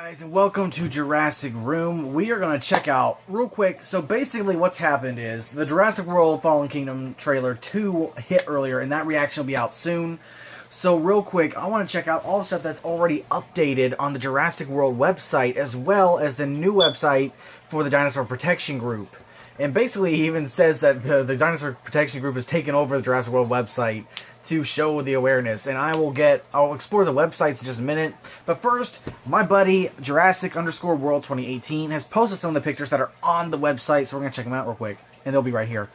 Guys, and welcome to Jurassic Room. We are going to check out real quick. So basically what's happened is the Jurassic World Fallen Kingdom trailer 2 hit earlier, and that reaction will be out soon. So real quick, I want to check out all the stuff that's already updated on the Jurassic World website, as well as the new website for the Dinosaur Protection Group. And basically he even says that the Dinosaur Protection Group has taken over the Jurassic World website to show the awareness, and I'll explore the websites in just a minute. But first, my buddy Jurassic_World 2018 has posted some of the pictures that are on the website, so we're gonna check them out real quick, and they'll be right here.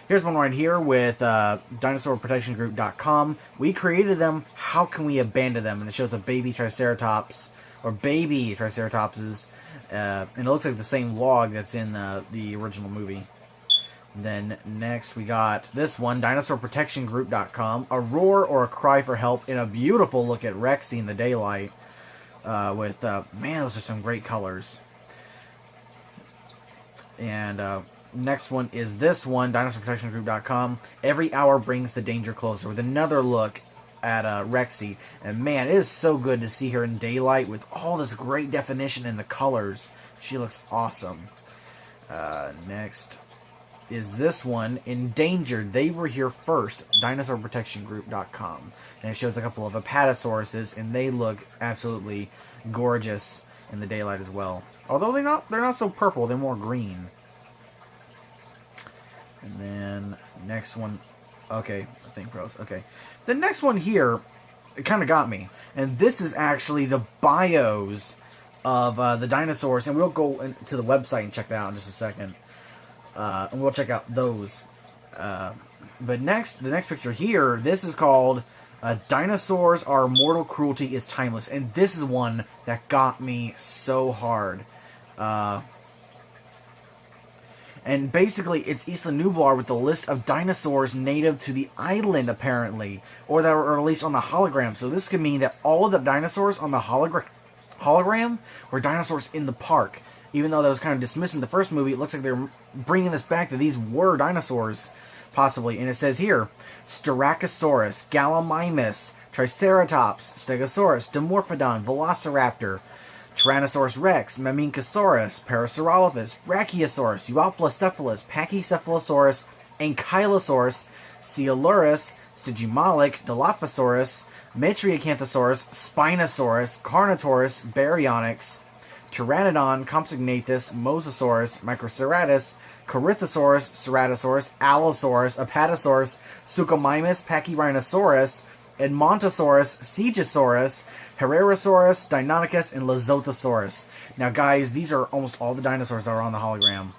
Here's one right here with DinosaurProtectionGroup.com. We created them. How can we abandon them? And it shows a baby Triceratops or baby Triceratopses, and it looks like the same log that's in the original movie. Then next we got this one, DinosaurProtectionGroup.com. A roar or a cry for help in a beautiful look at Rexy in the daylight. Man, those are some great colors. And next one is this one, DinosaurProtectionGroup.com. Every hour brings the danger closer, with another look at Rexy. And man, it is so good to see her in daylight with all this great definition in the colors. She looks awesome. Next is this one, Endangered. They were here first, DinosaurProtectionGroup.com. And it shows a couple of Apatosauruses, and they look absolutely gorgeous in the daylight as well. Although they're not so purple, they're more green. And then next one, okay, I think froze. Okay, the next one here, it kind of got me, and this is actually the bios of the dinosaurs, and we'll go to the website and check that out in just a second. And we'll check out those. But the next picture here, this is called Dinosaurs Are Mortal, Cruelty is Timeless. And this is one that got me so hard. And basically, it's Isla Nublar with the list of dinosaurs native to the island, apparently. Or that were released on the hologram. So this could mean that all of the dinosaurs on the hologram were dinosaurs in the park. Even though that was kind of dismissed in the first movie, it looks like they're bringing this back, that these were dinosaurs, possibly. And it says here, Styracosaurus, Gallimimus, Triceratops, Stegosaurus, Dimorphodon, Velociraptor, Tyrannosaurus rex, Maminkosaurus, Parasaurolophus, Brachiosaurus, Euoplocephalus, Pachycephalosaurus, Ankylosaurus, Coelurus, Stygimoloch, Dilophosaurus, Metriacanthosaurus, Spinosaurus, Carnotaurus, Baryonyx, Pteranodon, Compsognathus, Mosasaurus, Microceratus, Corythosaurus, Ceratosaurus, Allosaurus, Apatosaurus, Suchomimus, Pachyrhinosaurus, EDMONTOSAURUS, Cegosaurus, Herrerasaurus, Deinonychus, and Lizothosaurus. Now guys, these are almost all the dinosaurs that are on the hologram.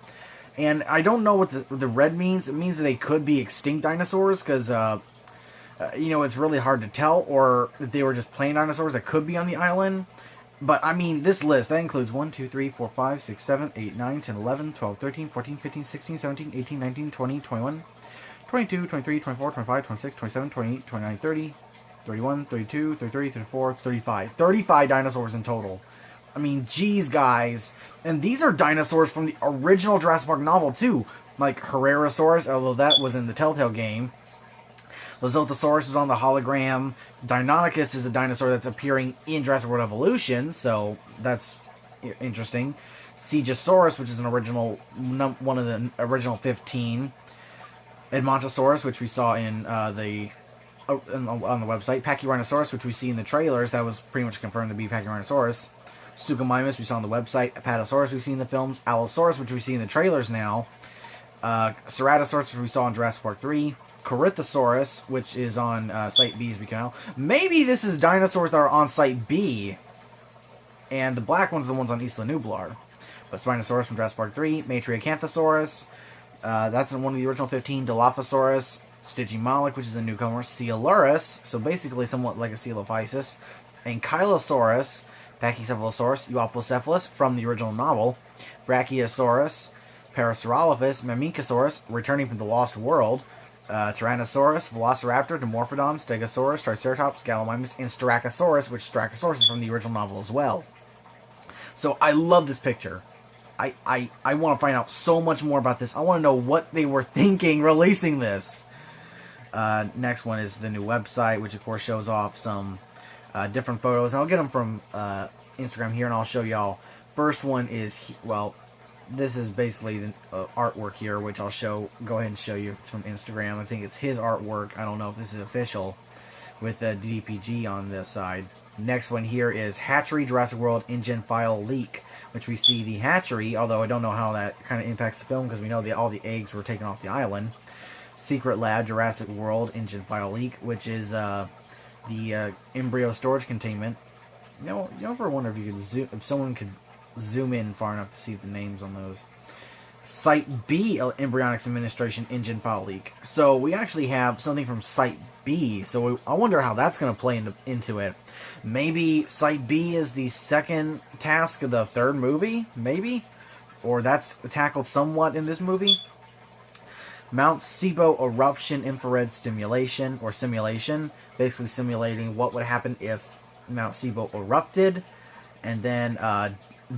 And I don't know what the red means. It means that they could be extinct dinosaurs, because, you know, it's really hard to tell, or that they were just plain dinosaurs that could be on the island. But, I mean, this list, that includes 1, 2, 3, 4, 5, 6, 7, 8, 9, 10, 11, 12, 13, 14, 15, 16, 17, 18, 19, 20, 21, 22, 23, 24, 25, 26, 27, 28, 29, 30, 31, 32, 33, 34, 35. 35 dinosaurs in total. I mean, geez, guys. And these are dinosaurs from the original Jurassic Park novel, too. Like Herrerasaurus, although that was in the Telltale game. Lizothosaurus is on the hologram. Deinonychus is a dinosaur that's appearing in Jurassic World Evolution, so that's interesting. Cegosaurus, which is an original, one of the original 15. EDMONTOSAURUS, which we saw on the website. Pachyrhinosaurus, which we see in the trailers, that was pretty much confirmed to be Pachyrhinosaurus. Suchomimus, we saw on the website. Apatosaurus, we see in the films. Allosaurus, which we see in the trailers now. Ceratosaurus, which we saw in Jurassic Park 3. Corythosaurus, which is on Site B, as we can tell. Maybe this is dinosaurs that are on Site B, and the black ones are the ones on Isla Nublar. But Spinosaurus from Jurassic Park 3, Metriacanthosaurus, that's in one of the original 15, Dilophosaurus, Stygimoloch, which is a newcomer, Coelurus, so basically somewhat like a Coelophysis, Ankylosaurus, Pachycephalosaurus, Euoplocephalus from the original novel, Brachiosaurus, Parasaurolophus, Maminkosaurus, returning from the Lost World, Tyrannosaurus, Velociraptor, Dimorphodon, Stegosaurus, Triceratops, Gallimimus, and Styracosaurus, which Styracosaurus is from the original novel as well. So I love this picture. I want to find out so much more about this. I want to know what they were thinking releasing this. Next one is the new website, which of course shows off some different photos. I'll get them from Instagram here, and I'll show y'all. First one is, well, this is basically the artwork here, which I'll go ahead and show you. It's from Instagram. I think it's his artwork. I don't know if this is official, with the DPG on this side. Next one here is Hatchery Jurassic World Engine File Leak, which we see the hatchery, although I don't know how that kind of impacts the film, because we know all the eggs were taken off the island. Secret Lab Jurassic World Engine File Leak, which is the embryo storage containment. You ever wonder if someone could zoom in far enough to see the names on those. Site B Embryonics Administration Engine File Leak. So we actually have something from Site B. So I wonder how that's going to play into it. Maybe Site B is the second task of the third movie? Maybe? Or that's tackled somewhat in this movie? Mount Sibo Eruption Infrared Stimulation, or Simulation. Basically simulating what would happen if Mount Sibo erupted. And then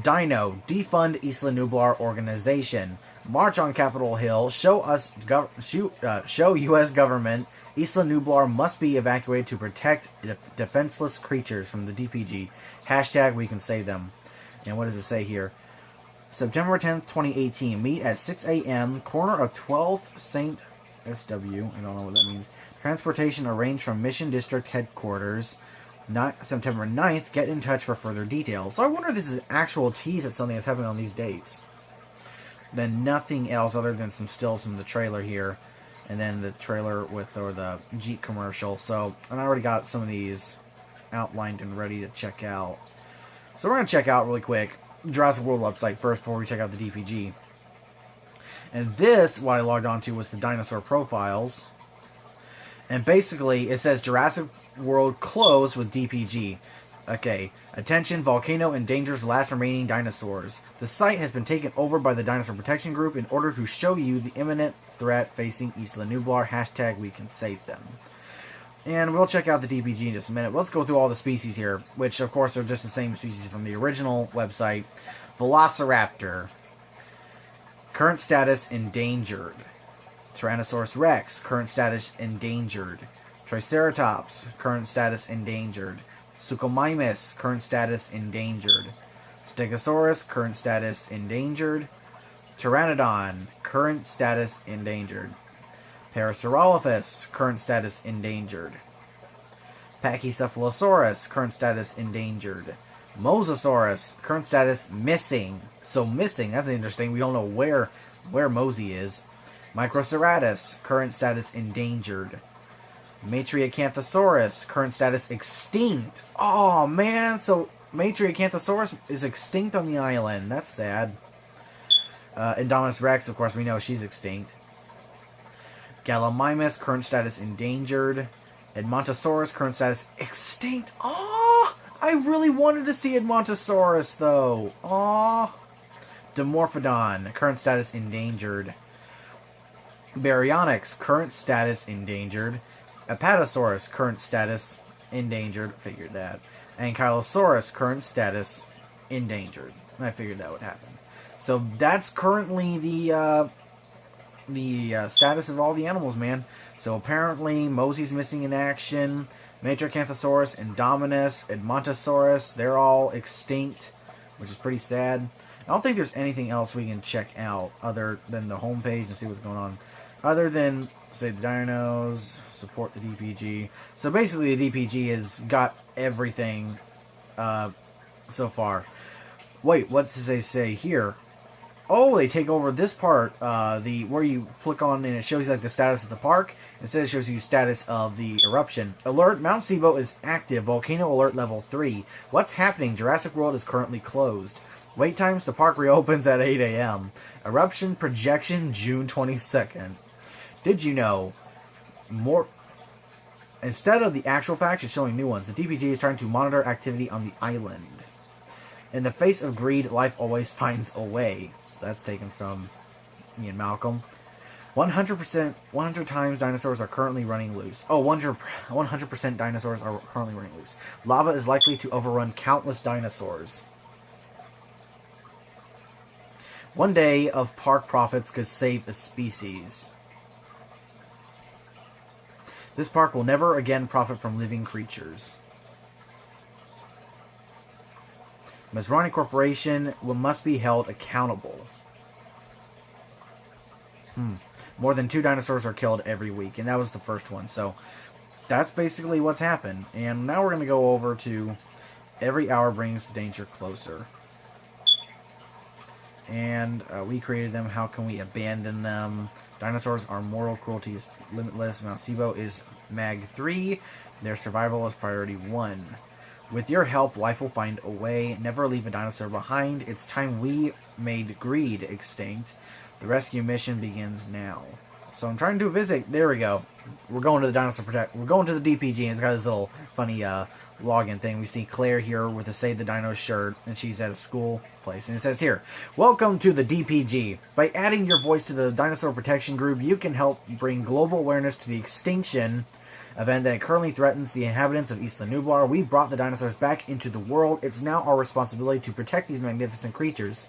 Dino, Defund Isla Nublar Organization. March on Capitol Hill. Show U.S. government. Isla Nublar must be evacuated to protect defenseless creatures from the DPG. Hashtag we can save them. And what does it say here? September 10th, 2018. Meet at 6 a.m. Corner of 12th St. SW. I don't know what that means. Transportation arranged from Mission District Headquarters. Not September 9th. Get in touch for further details. So I wonder if this is an actual tease at something that's happening on these dates. Then nothing else other than some stills from the trailer here. And then the trailer or the Jeep commercial. So, and I already got some of these outlined and ready to check out. So we're going to check out really quick Jurassic World website first before we check out the DPG. And this, what I logged onto, was the dinosaur profiles. And basically, it says Jurassic World closed with DPG. Okay, attention, volcano endangers last remaining dinosaurs. The site has been taken over by the Dinosaur Protection Group in order to show you the imminent threat facing Isla Nublar. Hashtag we can save them. And we'll check out the DPG in just a minute. Let's go through all the species here, which of course are just the same species from the original website. VELOCIRAPTOR. Current status endangered. Tyrannosaurus Rex. Current status endangered. Triceratops. Current status endangered. Suchomimus, current status endangered. Stegosaurus, current status endangered. Pteranodon, current status endangered. PARASAUROLOPHUS, current status endangered. PACHYCEPHALOSAURUS, current status endangered. MOSASAURUS, current status missing. So missing, that's interesting. We don't know where Mosey is. Microceratus, current status endangered. Matriacanthosaurus, current status extinct. Oh man, so Matriacanthosaurus is extinct on the island. That's sad. Indominus Rex, of course, we know she's extinct. Gallimimus, current status endangered. Edmontosaurus, current status extinct. Oh, I really wanted to see Edmontosaurus though. Oh, Dimorphodon, current status endangered. Baryonyx, current status endangered. APATOSAURUS, current status endangered. Figured that. ANKYLOSAURUS, current status endangered. I figured that would happen. So that's currently the status of all the animals, man. So apparently Mosey's missing in action. Matriacanthosaurus, Indominus, Edmontosaurus, they're all extinct, which is pretty sad. I don't think there's anything else we can check out other than the homepage and see what's going on. Other than, say, the dinos, support the DPG. So basically the DPG has got everything so far. Wait, what does they say here? Oh, they take over this part, where you click on and it shows you like the status of the park. Instead it shows you status of the eruption. Alert, Mount Sibo is active. Volcano alert level 3. What's happening? Jurassic World is currently closed. Wait times, the park reopens at 8 a.m. Eruption projection June 22nd. Did you know? Instead of the actual facts, it's showing new ones. The DPG is trying to monitor activity on the island. In the face of greed, life always finds a way. So that's taken from Ian Malcolm. 100 times dinosaurs are currently running loose. Oh, 100% dinosaurs are currently running loose. Lava is likely to overrun countless dinosaurs. One day of park profits could save a species. This park will never again profit from living creatures. Masrani Corporation must be held accountable. More than 2 dinosaurs are killed every week, and that was the first one. So that's basically what's happened. And now we're going to go over to every hour brings danger closer. And we created them. How can we abandon them? Dinosaurs are mortal, cruelty is limitless. Mount Sibo is Mag 3. Their survival is priority 1. With your help, life will find a way. Never leave a dinosaur behind. It's time we made greed extinct. The rescue mission begins now. So I'm trying to visit. There we go. We're going to the Dinosaur Protect. We're going to the DPG, and it's got this little funny login thing. We see Claire here with a Save the Dino shirt, and she's at a school place. And it says here, "Welcome to the DPG. By adding your voice to the Dinosaur Protection Group, you can help bring global awareness to the extinction event that currently threatens the inhabitants of Isla Nublar. We brought the dinosaurs back into the world. It's now our responsibility to protect these magnificent creatures."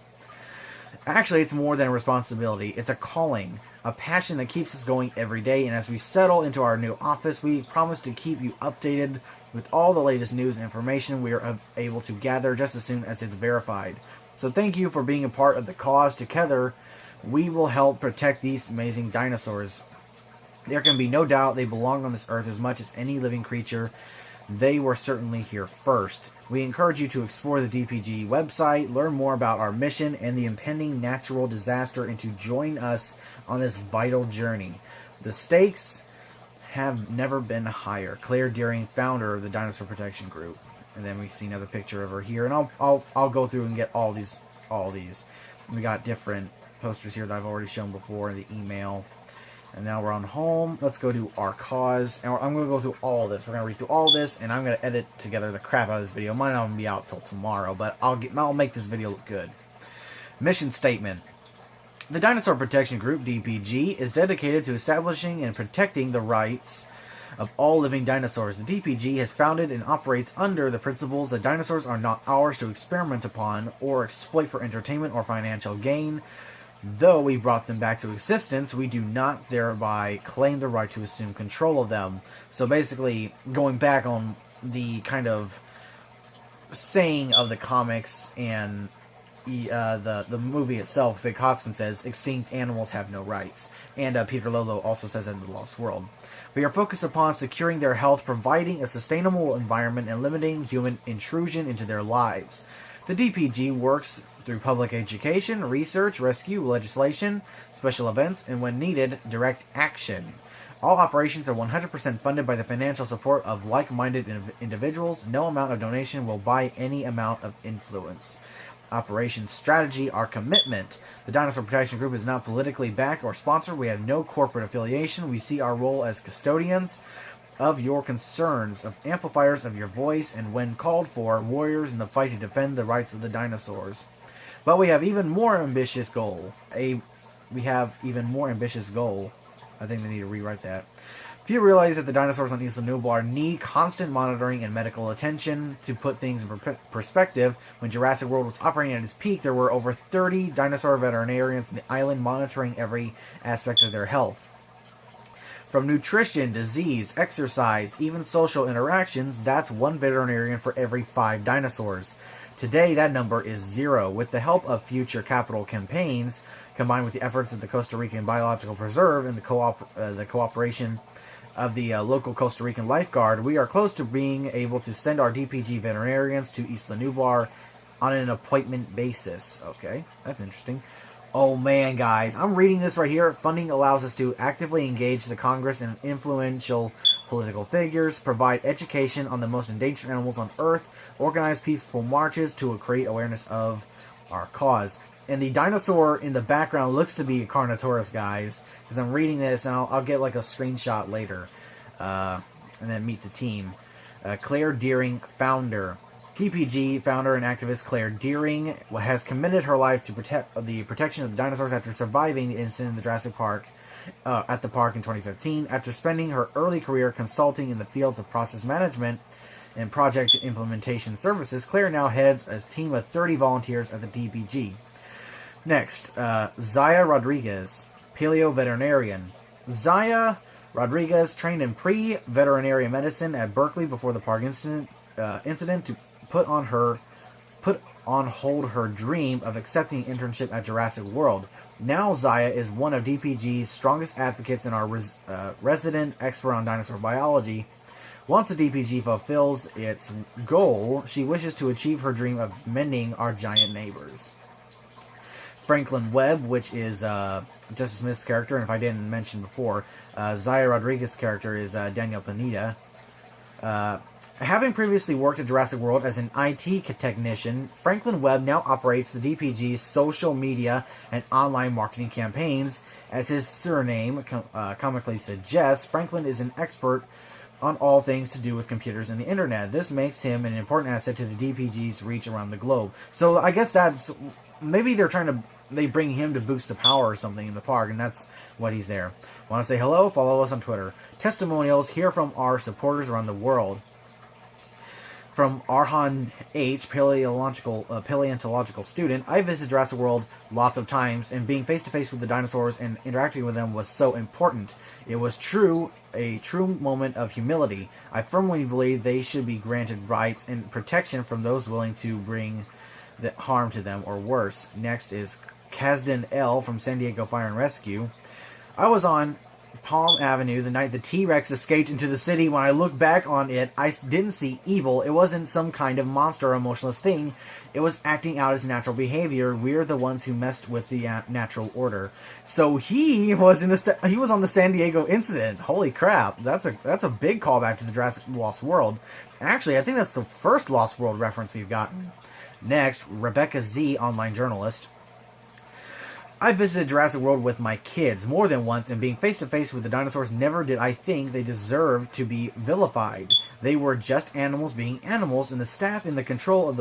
Actually, it's more than a responsibility. It's a calling, a passion that keeps us going every day. And as we settle into our new office, we promise to keep you updated with all the latest news and information we are able to gather just as soon as it's verified. So thank you for being a part of the cause. Together, we will help protect these amazing dinosaurs. There can be no doubt they belong on this earth as much as any living creature. They were certainly here first. We encourage you to explore the DPG website, learn more about our mission and the impending natural disaster, and to join us on this vital journey. The stakes have never been higher. Claire Deering, founder of the Dinosaur Protection Group. And then we see another picture of her here, and I'll go through and get all these. We got different posters here that I've already shown before in the email. And now we're on home. Let's go to our cause. And I'm going to go through all this. We're going to read through all this, and I'm going to edit together the crap out of this video. Might not be out till tomorrow, but I'll make this video look good. Mission statement. The Dinosaur Protection Group, DPG, is dedicated to establishing and protecting the rights of all living dinosaurs. The DPG has founded and operates under the principles that dinosaurs are not ours to experiment upon or exploit for entertainment or financial gain. Though we brought them back to existence, we do not thereby claim the right to assume control of them. So basically, going back on the kind of saying of the comics and the movie itself, Vic Hoskins says, extinct animals have no rights. And Peter Lolo also says that in The Lost World. We are focused upon securing their health, providing a sustainable environment, and limiting human intrusion into their lives. The DPG works through public education, research, rescue, legislation, special events, and when needed, direct action. All operations are 100% funded by the financial support of like-minded individuals. No amount of donation will buy any amount of influence. Operations strategy, our commitment. The Dinosaur Protection Group is not politically backed or sponsored. We have no corporate affiliation. We see our role as custodians of your concerns, of amplifiers of your voice, and when called for, warriors in the fight to defend the rights of the dinosaurs. But we have even more ambitious goal. I think they need to rewrite that. Few realize that the dinosaurs on Isla Nublar need constant monitoring and medical attention. To put things in perspective, when Jurassic World was operating at its peak, there were over 30 dinosaur veterinarians on the island monitoring every aspect of their health. From nutrition, disease, exercise, even social interactions, that's one veterinarian for every 5 dinosaurs. Today, that number is 0. With the help of future capital campaigns, combined with the efforts of the Costa Rican Biological Preserve and the cooperation of the local Costa Rican lifeguard, we are close to being able to send our DPG veterinarians to Isla Nublar on an appointment basis. Okay, that's interesting. Oh man, guys, I'm reading this right here. Funding allows us to actively engage the Congress and influential political figures, provide education on the most endangered animals on Earth, organize peaceful marches to create awareness of our cause. And the dinosaur in the background looks to be a Carnotaurus, guys, because I'm reading this, and I'll get like a screenshot later, and then meet the team. Claire Deering, founder. DPG founder and activist Claire Deering has committed her life to the protection of the dinosaurs after surviving the incident in the Jurassic Park at the park in 2015. After spending her early career consulting in the fields of process management and project implementation services, Claire now heads a team of 30 volunteers at the DPG. Next, Zaya Rodriguez, paleo veterinarian. Zaya Rodriguez trained in pre-veterinary medicine at Berkeley before the park incident to put on on hold her dream of accepting an internship at Jurassic World. Now Zaya is one of DPG's strongest advocates and our resident expert on dinosaur biology. Once the DPG fulfills its goal, she wishes to achieve her dream of mending our giant neighbors. Franklin Webb, which is Justice Smith's character, and if I didn't mention before, Zaya Rodriguez's character is Daniel Pineda. Having previously worked at Jurassic World as an IT technician, Franklin Webb now operates the DPG's social media and online marketing campaigns. As his surname comically suggests, Franklin is an expert on all things to do with computers and the internet. This makes him an important asset to the DPG's reach around the globe. So I guess that's... maybe they bring him to boost the power or something in the park, and that's what he's there. Want to say hello? Follow us on Twitter. Testimonials here from our supporters around the world. From Arhan H., paleontological student, I visited Jurassic World lots of times, and being face-to-face with the dinosaurs and interacting with them was so important. It was a true moment of humility. I firmly believe they should be granted rights and protection from those willing to bring the harm to them or worse. Next is Kazdan L. from San Diego Fire and Rescue. I was on Palm Avenue the night the T-Rex escaped into the city. When I look back on it, I didn't see evil. It wasn't some kind of monster or emotionless thing. It was acting out its natural behavior. We're the ones who messed with the natural order. So he was on the San Diego incident. Holy crap! That's a big callback to the Jurassic Lost World. Actually, I think that's the first Lost World reference we've gotten. Next, Rebecca Z, online journalist. I visited Jurassic World with my kids more than once, and being face-to-face with the dinosaurs, never did I think they deserved to be vilified. They were just animals being animals, and the staff in control of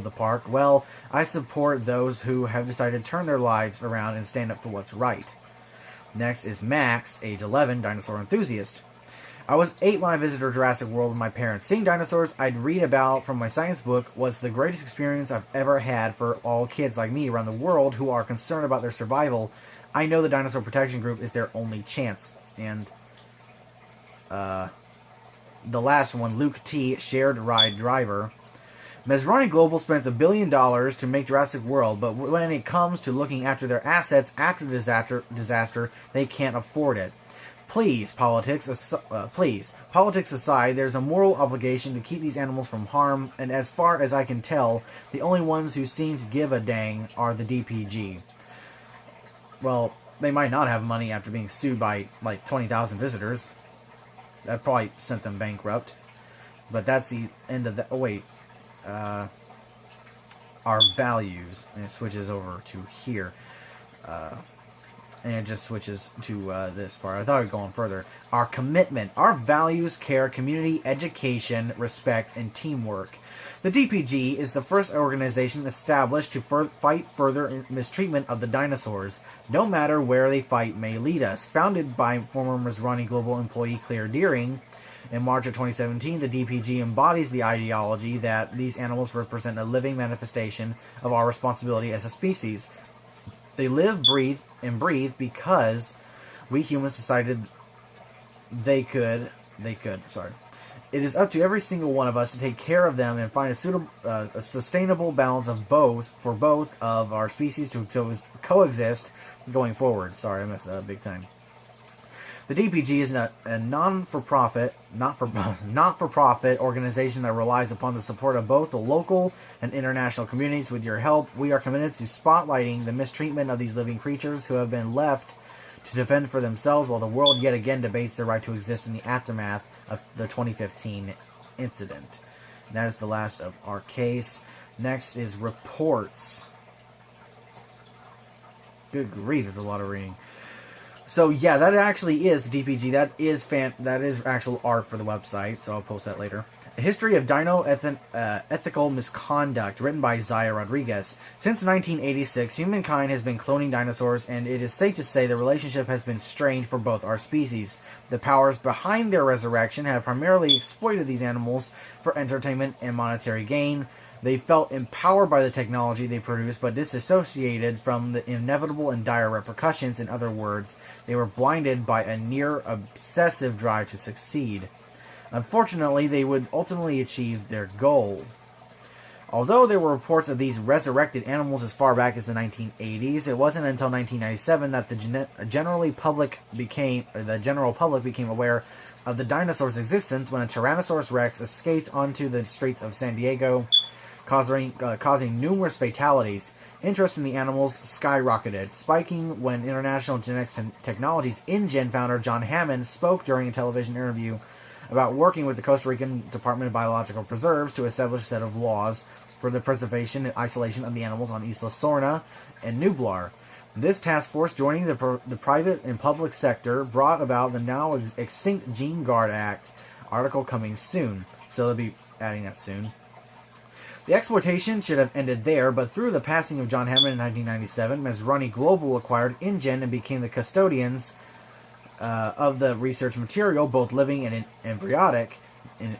the park, well, I support those who have decided to turn their lives around and stand up for what's right. Next is Max, age 11, dinosaur enthusiast. I was 8 when I visited Jurassic World with my parents. Seeing dinosaurs I'd read about from my science book was the greatest experience I've ever had for all kids like me around the world who are concerned about their survival. I know the Dinosaur Protection Group is their only chance. And the last one, Luke T., shared ride driver. Masrani Global spends $1 billion to make Jurassic World, but when it comes to looking after their assets after the disaster, they can't afford it. Please, politics aside, there's a moral obligation to keep these animals from harm, and as far as I can tell, the only ones who seem to give a dang are the DPG. Well, they might not have money after being sued by, like, 20,000 visitors. That probably sent them bankrupt. But that's the end of the... oh, wait. Our values. And it switches over to here. And it just switches to this part. I thought I'd go on further. Our commitment. Our values, care, community, education, respect, and teamwork. The DPG is the first organization established to fight further mistreatment of the dinosaurs. No matter where they fight may lead us. Founded by former Masrani Global employee Claire Deering, in March of 2017, the DPG embodies the ideology that these animals represent a living manifestation of our responsibility as a species. They live, breathe, and breathe because we humans decided they could. Sorry. It is up to every single one of us to take care of them and find a sustainable balance of both of our species to coexist going forward. Sorry, I messed that up big time. The DPG is a not-for-profit organization that relies upon the support of both the local and international communities. With your help, we are committed to spotlighting the mistreatment of these living creatures who have been left to defend for themselves while the world yet again debates their right to exist in the aftermath of the 2015 incident. And that is the last of our case. Next is reports. Good grief, it's a lot of reading. So yeah, that actually is the DPG. That is actual art for the website, so I'll post that later. A History of Dino Ethical Misconduct, written by Zaya Rodriguez. Since 1986, humankind has been cloning dinosaurs, and it is safe to say the relationship has been strained for both our species. The powers behind their resurrection have primarily exploited these animals for entertainment and monetary gain. They felt empowered by the technology they produced, but disassociated from the inevitable and dire repercussions. In other words, they were blinded by a near-obsessive drive to succeed. Unfortunately, they would ultimately achieve their goal. Although there were reports of these resurrected animals as far back as the 1980s, it wasn't until 1997 that the general public became aware of the dinosaur's existence when a Tyrannosaurus rex escaped onto the streets of San Diego, causing numerous fatalities. Interest in the animals skyrocketed, spiking when International Genetics Technologies InGen founder John Hammond spoke during a television interview about working with the Costa Rican Department of Biological Preserves to establish a set of laws for the preservation and isolation of the animals on Isla Sorna and Nublar. This task force, joining the private and public sector, brought about the now extinct Gene Guard Act. Article coming soon. So they'll be adding that soon. The exploitation should have ended there, but through the passing of John Hammond in 1997, Masrani Global acquired InGen and became the custodians of the research material, both living and embryonic, in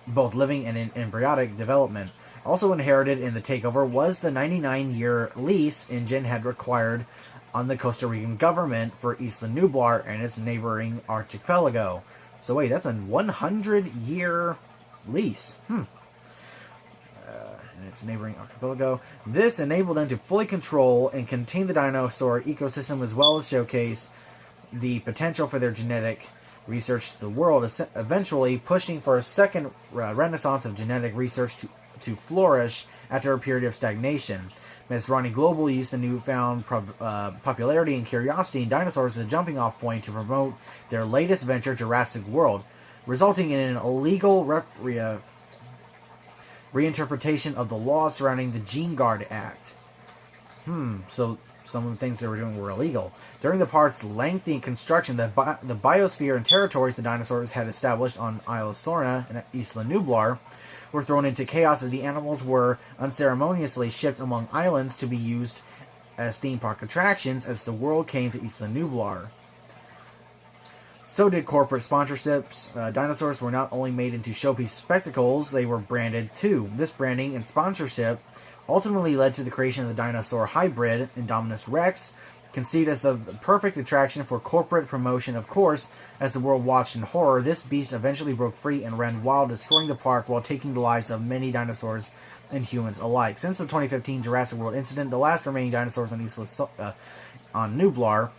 embryonic development. Also inherited in the takeover was the 99-year lease InGen had required on the Costa Rican government for Isla Nublar and its neighboring archipelago. So wait, that's a 100-year lease. And its neighboring archipelago. This enabled them to fully control and contain the dinosaur ecosystem, as well as showcase the potential for their genetic research to the world, eventually pushing for a second renaissance of genetic research to flourish after a period of stagnation. Masrani Global used the newfound popularity and curiosity in dinosaurs as a jumping-off point to promote their latest venture, Jurassic World, resulting in an illegal reinterpretation of the laws surrounding the Gene Guard Act. So some of the things they were doing were illegal. During the park's lengthy construction, the biosphere and territories the dinosaurs had established on Isla Sorna and Isla Nublar were thrown into chaos as the animals were unceremoniously shipped among islands to be used as theme park attractions as the world came to Isla Nublar. So did corporate sponsorships. Dinosaurs were not only made into showpiece spectacles, they were branded too. This branding and sponsorship ultimately led to the creation of the dinosaur hybrid, Indominus Rex, conceived as the perfect attraction for corporate promotion. Of course, as the world watched in horror, this beast eventually broke free and ran wild, destroying the park while taking the lives of many dinosaurs and humans alike. Since the 2015 Jurassic World incident, the last remaining dinosaurs on Nublar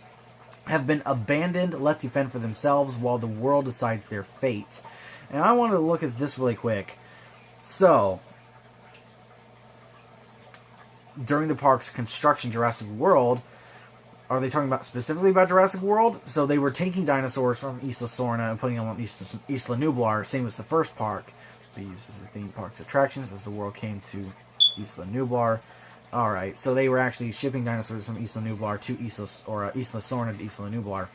have been abandoned, left to fend for themselves while the world decides their fate. And I want to look at this really quick. So, during the park's construction, Jurassic World, are they talking about specifically about Jurassic World? So they were taking dinosaurs from Isla Sorna and putting them on Isla Nublar, same as the first park. They used as the theme park's attractions as the world came to Isla Nublar. Alright, so they were actually shipping dinosaurs from Isla Nublar to Isla Sorna to Isla Nublar.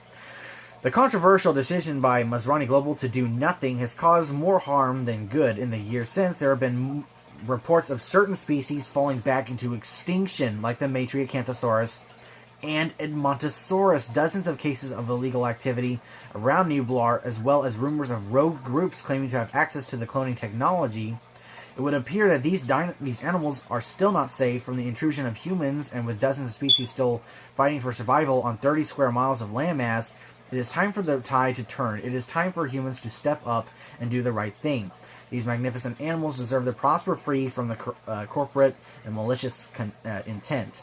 The controversial decision by Masrani Global to do nothing has caused more harm than good. In the years since, there have been reports of certain species falling back into extinction, like the Acanthosaurus and Edmontosaurus. Dozens of cases of illegal activity around Nublar, as well as rumors of rogue groups claiming to have access to the cloning technology. It would appear that these animals are still not safe from the intrusion of humans, and with dozens of species still fighting for survival on 30 square miles of landmass, it is time for the tide to turn. It is time for humans to step up and do the right thing. These magnificent animals deserve to prosper free from the corporate and malicious intent.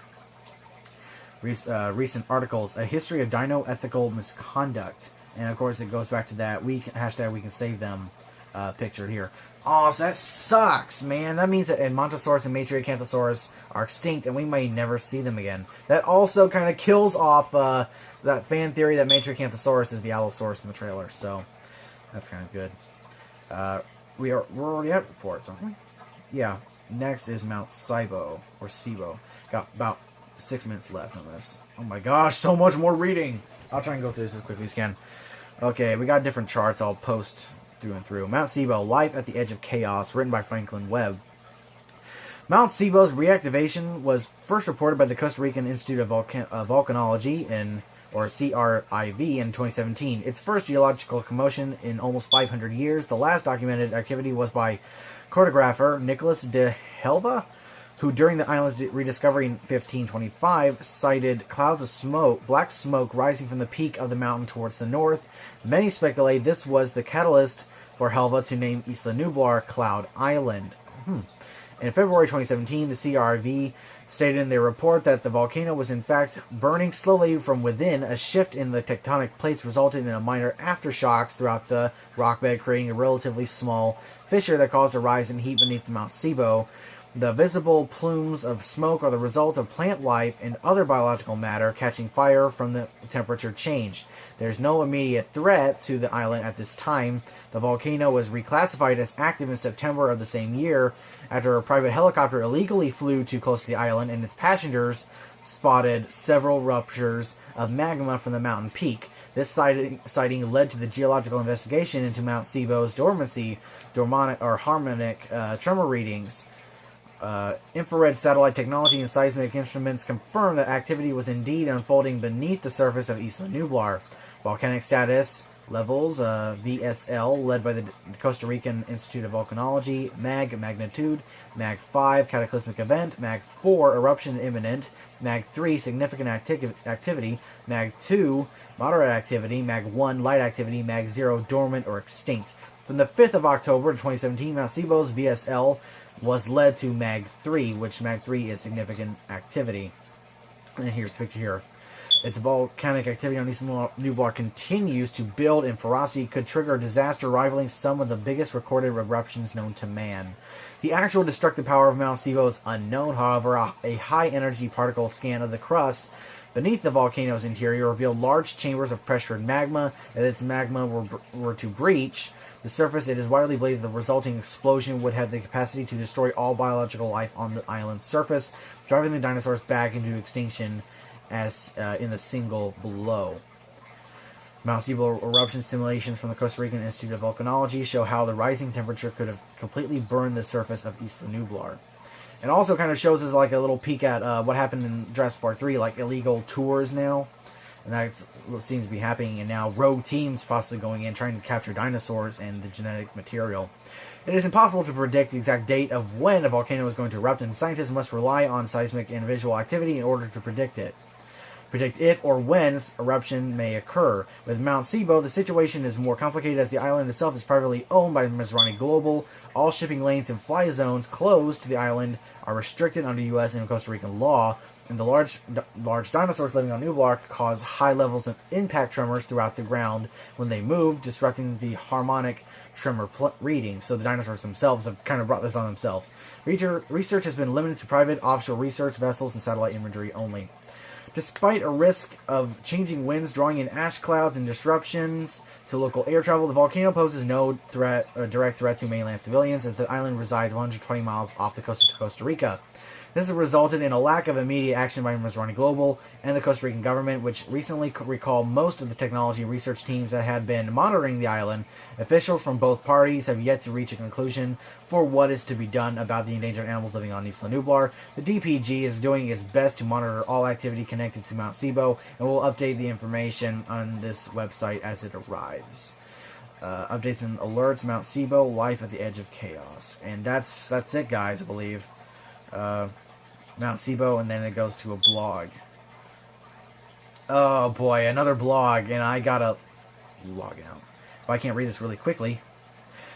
Recent articles, A History of Dino Ethical Misconduct. And of course it goes back to that hashtag we can save them pictured here. Oh, so that sucks, man. That means that Edmontosaurus and Acanthosaurus are extinct and we may never see them again. That also kind of kills off that fan theory that Acanthosaurus is the Allosaurus in the trailer. So that's kind of good. We're already at reports, aren't we? Yeah. Next is Mount Sibo, or Sibo. Got about 6 minutes left on this. Oh my gosh, so much more reading. I'll try and go through this as quickly as I can. Okay, we got different charts I'll post through and through. Mount Sibo, Life at the Edge of Chaos, written by Franklin Webb. Mount Sibo's reactivation was first reported by the Costa Rican Institute of Volcanology, or CRIV, in 2017. Its first geological commotion in almost 500 years. The last documented activity was by cartographer Nicolas de Helva, who during the island's rediscovery in 1525 cited clouds of smoke, black smoke rising from the peak of the mountain towards the north. Many speculate this was the catalyst for Helva to name Isla Nublar Cloud Island. In February 2017, the CRV stated in their report that the volcano was in fact burning slowly from within. A shift in the tectonic plates resulted in a minor aftershocks throughout the rock bed, creating a relatively small fissure that caused a rise in heat beneath Mount Sibo. The visible plumes of smoke are the result of plant life and other biological matter catching fire from the temperature change. There's no immediate threat to the island at this time. The volcano was reclassified as active in September of the same year after a private helicopter illegally flew too close to the island and its passengers spotted several ruptures of magma from the mountain peak. This sighting led to the geological investigation into Mount Sibo's dormancy, harmonic tremor readings. Infrared satellite technology and seismic instruments confirmed that activity was indeed unfolding beneath the surface of Isla Nublar. Volcanic status levels, VSL, led by the Costa Rican Institute of Volcanology, MAG, magnitude, MAG 5, cataclysmic event, MAG 4, eruption imminent, MAG 3, significant activity, MAG 2, moderate activity, MAG 1, light activity, MAG 0, dormant or extinct. From the 5th of October 2017, Mount Sibo's VSL was led to MAG 3, which MAG 3 is significant activity. And here's the picture here. If the volcanic activity on Isla Nublar continues to build in ferocity, could trigger a disaster rivaling some of the biggest recorded eruptions known to man. The actual destructive power of Mount Sibo is unknown, however. A high-energy particle scan of the crust beneath the volcano's interior revealed large chambers of pressured magma. If its magma were to breach the surface, it is widely believed that the resulting explosion would have the capacity to destroy all biological life on the island's surface, driving the dinosaurs back into extinction as in the single blow. Mount Sibo eruption simulations from the Costa Rican Institute of Volcanology show how the rising temperature could have completely burned the surface of Isla Nublar. It also kind of shows us like a little peek at what happened in Jurassic Park 3, like illegal tours now. And that's what seems to be happening, and now rogue teams possibly going in trying to capture dinosaurs and the genetic material. It is impossible to predict the exact date of when a volcano is going to erupt, and scientists must rely on seismic and visual activity in order to predict if or when eruption may occur. With Mount Sibo, the situation is more complicated as the island itself is privately owned by Masrani Global. All shipping lanes and fly zones closed to the island are restricted under U.S. and Costa Rican law, and the large dinosaurs living on Nublar cause high levels of impact tremors throughout the ground when they move, disrupting the harmonic tremor readings. So the dinosaurs themselves have kind of brought this on themselves. Research has been limited to private offshore research vessels and satellite imagery only. Despite a risk of changing winds drawing in ash clouds and disruptions to local air travel, the volcano poses no direct threat to mainland civilians, as the island resides 120 miles off the coast of Costa Rica. This has resulted in a lack of immediate action by Masrani Global and the Costa Rican government, which recently recalled most of the technology and research teams that had been monitoring the island. Officials from both parties have yet to reach a conclusion for what is to be done about the endangered animals living on Isla Nublar. The DPG is doing its best to monitor all activity connected to Mount Sibo, and will update the information on this website as it arrives. Updates and alerts, Mount Sibo, life at the edge of chaos. And that's it, guys, I believe. Mount Sibo, and then it goes to a blog. Oh boy, another blog, and I gotta log out. But I can't read this really quickly.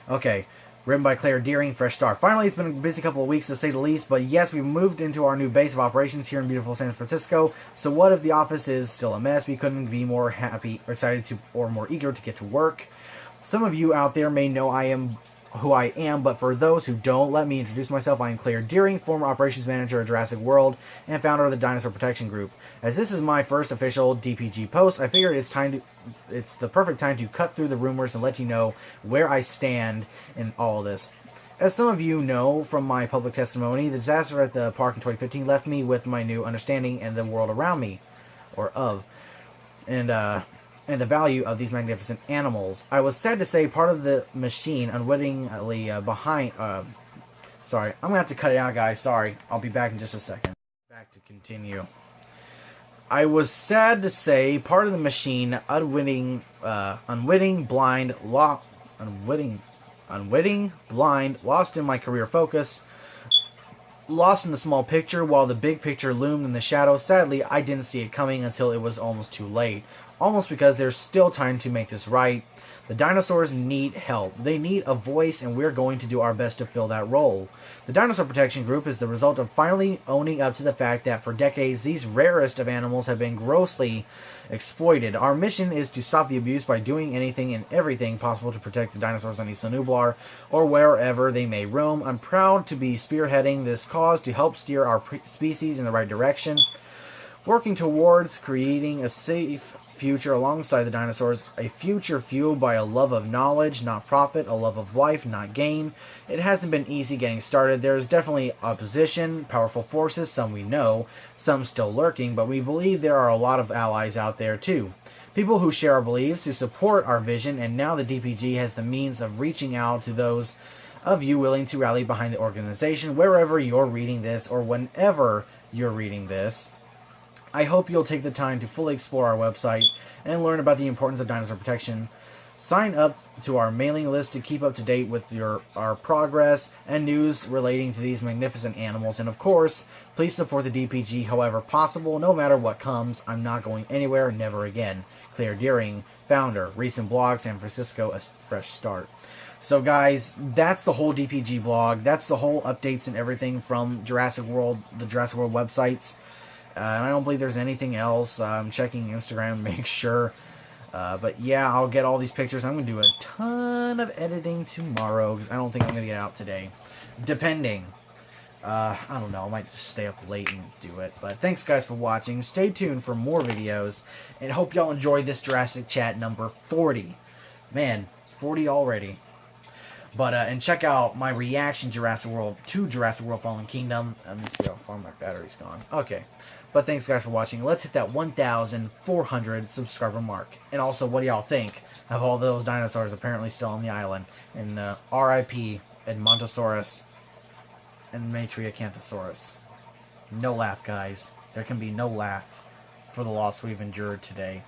Okay, written by Claire Deering, Fresh Start. Finally, it's been a busy couple of weeks to say the least, but yes, we've moved into our new base of operations here in beautiful San Francisco. So what if the office is still a mess? We couldn't be more happy, or excited to, or more eager to get to work. Some of you out there may know who I am, but for those who don't, let me introduce myself. I am Claire Deering, former operations manager at Jurassic World and founder of the Dinosaur Protection Group. As this is my first official DPG post, I figured it's the perfect time to cut through the rumors and let you know where I stand in all of this. As some of you know from my public testimony, the disaster at the park in 2015 left me with my new understanding and the world around me, and the value of these magnificent animals. I was sad to say part of the machine unwittingly behind... sorry, I'm going to have to cut it out, guys. Sorry. I'll be back in just a second. Back to continue. I was sad to say part of the machine unwitting, blind, lost in my career focus, lost in the small picture while the big picture loomed in the shadows. Sadly, I didn't see it coming until it was almost too late. Almost because there's still time to make this right. The dinosaurs need help. They need a voice, and we're going to do our best to fill that role. The Dinosaur Protection Group is the result of finally owning up to the fact that for decades these rarest of animals have been grossly exploited. Our mission is to stop the abuse by doing anything and everything possible to protect the dinosaurs on Isla Nublar or wherever they may roam. I'm proud to be spearheading this cause to help steer our species in the right direction, working towards creating a safe future alongside the dinosaurs, a future fueled by a love of knowledge, not profit, a love of life, not gain. It hasn't been easy getting started. There's definitely opposition, powerful forces, some we know, some still lurking, but we believe there are a lot of allies out there too. People who share our beliefs, who support our vision, and now the DPG has the means of reaching out to those of you willing to rally behind the organization wherever you're reading this or whenever you're reading this. I hope you'll take the time to fully explore our website and learn about the importance of dinosaur protection. Sign up to our mailing list to keep up to date with our progress and news relating to these magnificent animals. And of course, please support the DPG however possible, no matter what comes. I'm not going anywhere, never again. Claire Deering, founder, recent blog, San Francisco, a fresh start. So guys, that's the whole DPG blog. That's the whole updates and everything from Jurassic World, the Jurassic World websites. And I don't believe there's anything else. I'm checking Instagram to make sure. But yeah, I'll get all these pictures. I'm going to do a ton of editing tomorrow because I don't think I'm going to get out today. Depending. I don't know. I might just stay up late and do it. But thanks guys for watching. Stay tuned for more videos. And hope y'all enjoy this Jurassic Chat number 40. Man, 40 already. But, and check out my reaction to Jurassic World Fallen Kingdom. Let me see how far my battery's gone. Okay. But thanks guys for watching. Let's hit that 1,400 subscriber mark. And also, what do y'all think of all those dinosaurs apparently still on the island? And RIP EDMONTOSAURUS and PACHYCEPHALOSAURus. No laugh, guys. There can be no laugh for the loss we've endured today.